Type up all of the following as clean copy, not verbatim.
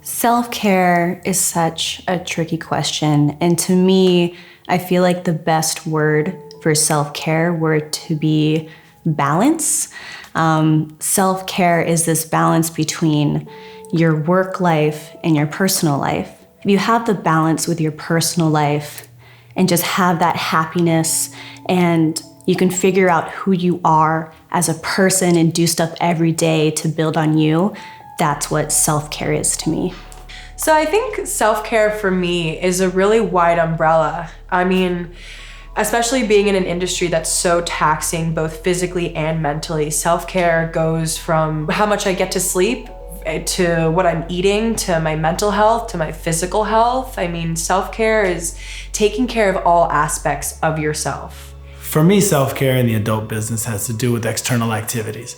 Self-care is such a tricky question. And to me, I feel like the best word for self-care were to be balance. Self-care is this balance between your work life and your personal life. If you have the balance with your personal life and just have that happiness, and you can figure out who you are as a person and do stuff every day to build on you, that's what self-care is to me. So I think self-care for me is a really wide umbrella. I mean, especially being in an industry that's so taxing both physically and mentally, self-care goes from how much I get to sleep to what I'm eating, to my mental health, to my physical health. I mean, self-care is taking care of all aspects of yourself. For me, self-care in the adult business has to do with external activities.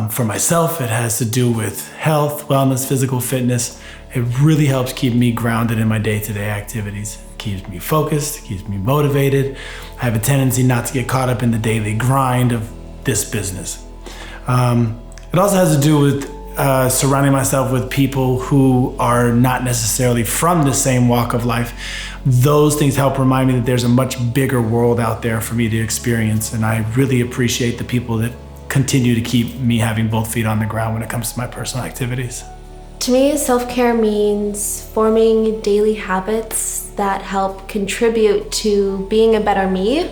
For myself, it has to do with health, wellness, physical fitness. It really helps keep me grounded in my day-to-day activities. It keeps me focused, keeps me motivated. I have a tendency not to get caught up in the daily grind of this business. It also has to do with surrounding myself with people who are not necessarily from the same walk of life. Those things help remind me that there's a much bigger world out there for me to experience, and I really appreciate the people that continue to keep me having both feet on the ground when it comes to my personal activities. To me, self-care means forming daily habits that help contribute to being a better me,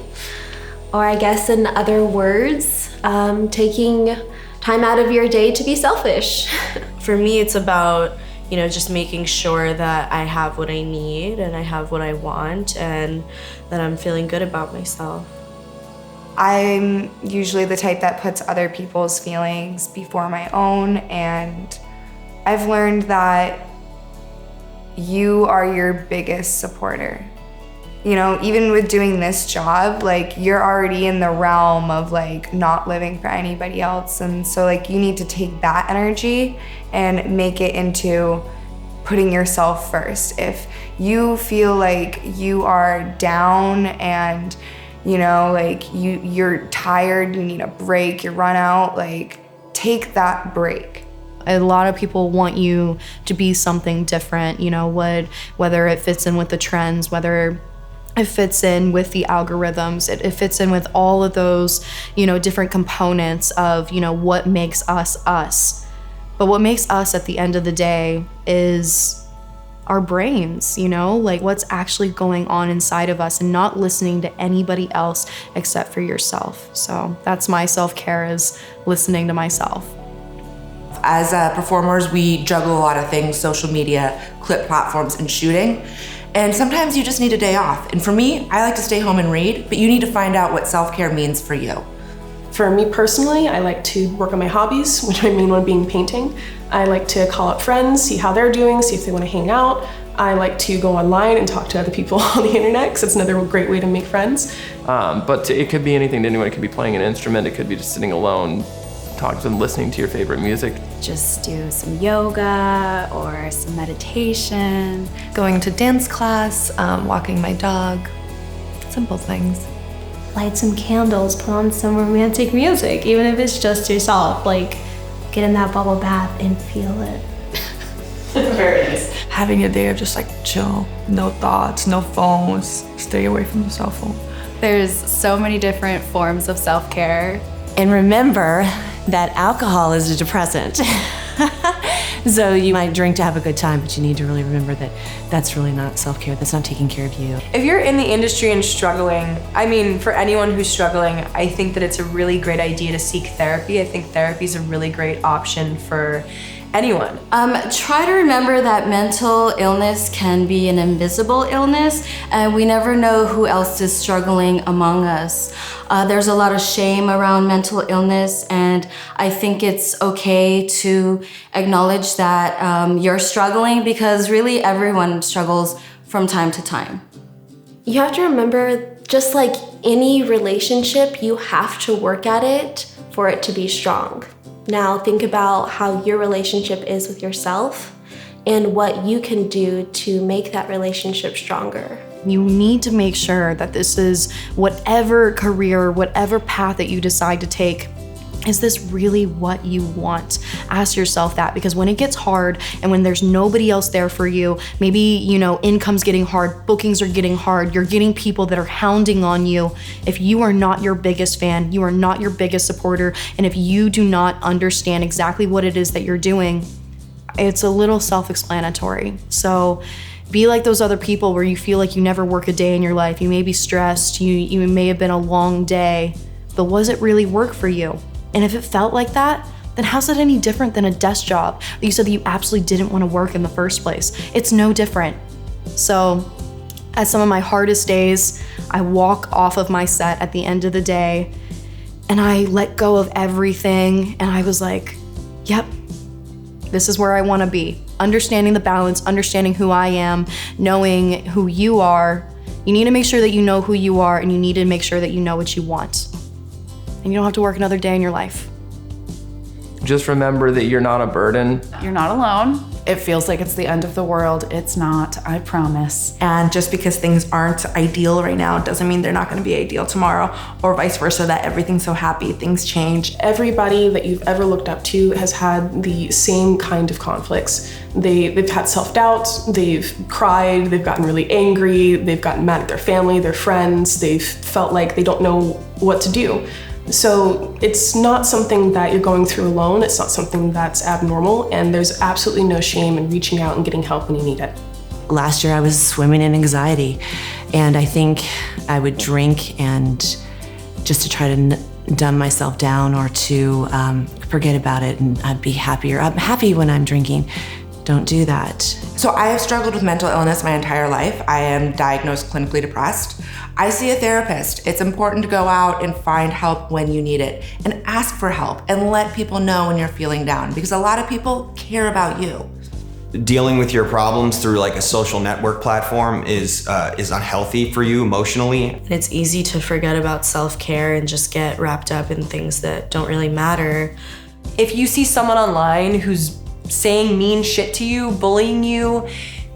or I guess in other words, taking time out of your day to be selfish. For me, it's about, just making sure that I have what I need and I have what I want and that I'm feeling good about myself. I'm usually the type that puts other people's feelings before my own, and I've learned that you are your biggest supporter. Even with doing this job, you're already in the realm of not living for anybody else. And so you need to take that energy and make it into putting yourself first. If you feel like you are down and you're tired, you need a break, you're run out, take that break. A lot of people want you to be something different, whether it fits in with the trends, whether it fits in with the algorithms, it fits in with all of those, different components of, what makes us us. But what makes us at the end of the day is our brains, what's actually going on inside of us, and not listening to anybody else except for yourself. So that's my self-care, is listening to myself. As performers, we juggle a lot of things: social media, clip platforms, and shooting. And sometimes you just need a day off. And for me, I like to stay home and read, but you need to find out what self-care means for you. For me personally, I like to work on my hobbies, which my main one being painting. I like to call up friends, see how they're doing, see if they want to hang out. I like to go online and talk to other people on the internet, because it's another great way to make friends. But it could be anything to anyone. It could be playing an instrument. It could be just sitting alone, talking and listening to your favorite music. Just do some yoga or some meditation. Going to dance class, walking my dog, simple things. Light some candles, put on some romantic music, even if it's just yourself. Get in that bubble bath and feel it. Very nice. Having a day of just chill, no thoughts, no phones, stay away from the cell phone. There's so many different forms of self-care. And remember that alcohol is a depressant. So you might drink to have a good time, but you need to really remember that that's really not self-care. That's not taking care of you. If you're in the industry and struggling, for anyone who's struggling, I think that it's a really great idea to seek therapy. I think therapy is a really great option for anyone. Try to remember that mental illness can be an invisible illness, and we never know who else is struggling among us. There's a lot of shame around mental illness, and I think it's okay to acknowledge that you're struggling, because really everyone struggles from time to time. You have to remember, just like any relationship, you have to work at it for it to be strong. Now think about how your relationship is with yourself and what you can do to make that relationship stronger. You need to make sure that this is whatever career, whatever path that you decide to take, Is this really what you want? Ask yourself that, because when it gets hard and when there's nobody else there for you, maybe, you know, income's getting hard, bookings are getting hard, you're getting people that are hounding on you. If you are not your biggest fan, you are not your biggest supporter, and if you do not understand exactly what it is that you're doing, it's a little self-explanatory. So be like those other people where you feel like you never work a day in your life. You may be stressed, you may have been a long day, but was it really work for you? And if it felt like that, then how's that any different than a desk job that you said that you absolutely didn't want to work in the first place? It's no different. So at some of my hardest days, I walk off of my set at the end of the day and I let go of everything. And I was like, yep, this is where I want to be. Understanding the balance, understanding who I am, knowing who you are. You need to make sure that you know who you are, and you need to make sure that you know what you want. And you don't have to work another day in your life. Just remember that you're not a burden. You're not alone. It feels like it's the end of the world. It's not, I promise. And just because things aren't ideal right now doesn't mean they're not going to be ideal tomorrow, or vice versa, that everything's so happy. Things change. Everybody that you've ever looked up to has had the same kind of conflicts. They've had self-doubt, they've cried, they've gotten really angry, they've gotten mad at their family, their friends, they've felt like they don't know what to do. So it's not something that you're going through alone, it's not something that's abnormal, and there's absolutely no shame in reaching out and getting help when you need it. Last year I was swimming in anxiety, and I think I would drink and just to try to dumb myself down or to forget about it, and I'd be happier. I'm happy when I'm drinking. Don't do that. So I have struggled with mental illness my entire life. I am diagnosed clinically depressed. I see a therapist. It's important to go out and find help when you need it, and ask for help and let people know when you're feeling down, because a lot of people care about you. Dealing with your problems through like a social network platform is unhealthy for you emotionally. And it's easy to forget about self-care and just get wrapped up in things that don't really matter. If you see someone online who's saying mean shit to you, bullying you,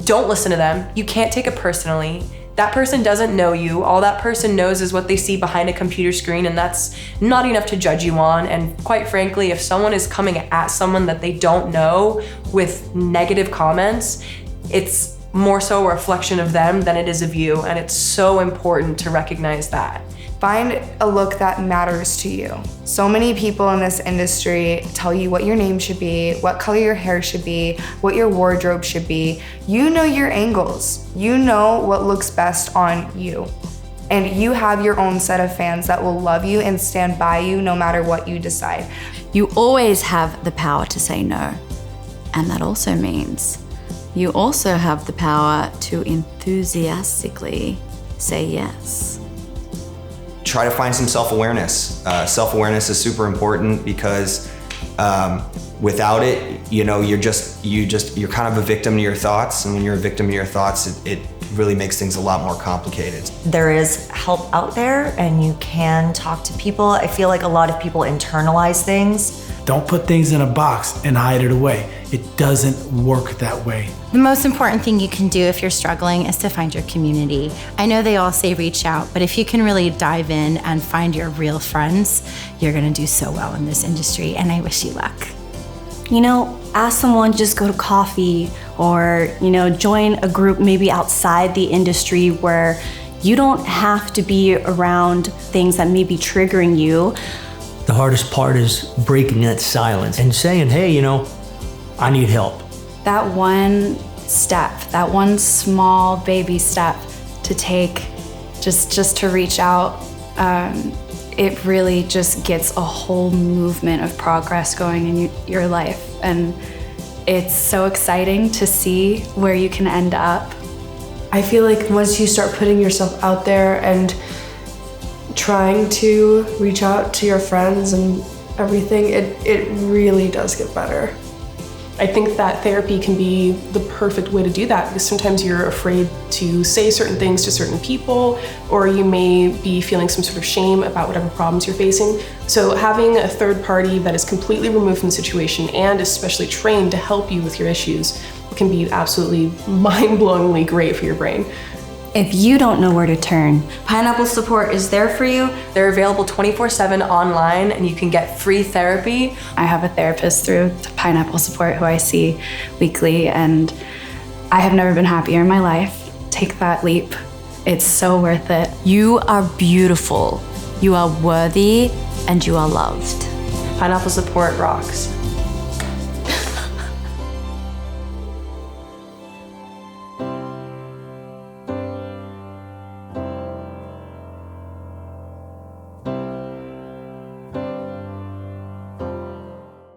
don't listen to them. You can't take it personally. That person doesn't know you. All that person knows is what they see behind a computer screen, and that's not enough to judge you on. And quite frankly, if someone is coming at someone that they don't know with negative comments, it's more so a reflection of them than it is of you, and it's so important to recognize that. Find a look that matters to you. So many people in this industry tell you what your name should be, what color your hair should be, what your wardrobe should be. You know your angles. You know what looks best on you. And you have your own set of fans that will love you and stand by you no matter what you decide. You always have the power to say no. And that also means you also have the power to enthusiastically say yes. Try to find some self-awareness. Self-awareness is super important because without it, you know, you're kind of a victim to your thoughts, and when you're a victim to your thoughts, it really makes things a lot more complicated. There is help out there, and you can talk to people. I feel like a lot of people internalize things. Don't put things in a box and hide it away. It doesn't work that way. The most important thing you can do if you're struggling is to find your community. I know they all say reach out, but if you can really dive in and find your real friends, you're gonna do so well in this industry, and I wish you luck. You know, ask someone to just go to coffee, or, you know, join a group maybe outside the industry where you don't have to be around things that may be triggering you. The hardest part is breaking that silence and saying, hey, you know, I need help. That one step, that one small baby step to take, just to reach out, it really just gets a whole movement of progress going in your life. And it's so exciting to see where you can end up. I feel like once you start putting yourself out there and trying to reach out to your friends and everything, it really does get better. I think that therapy can be the perfect way to do that, because sometimes you're afraid to say certain things to certain people, or you may be feeling some sort of shame about whatever problems you're facing. So having a third party that is completely removed from the situation and especially trained to help you with your issues can be absolutely mind-blowingly great for your brain. If you don't know where to turn, Pineapple Support is there for you. They're available 24/7 online, and you can get free therapy. I have a therapist through Pineapple Support who I see weekly, and I have never been happier in my life. Take that leap. It's so worth it. You are beautiful. You are worthy, and you are loved. Pineapple Support rocks.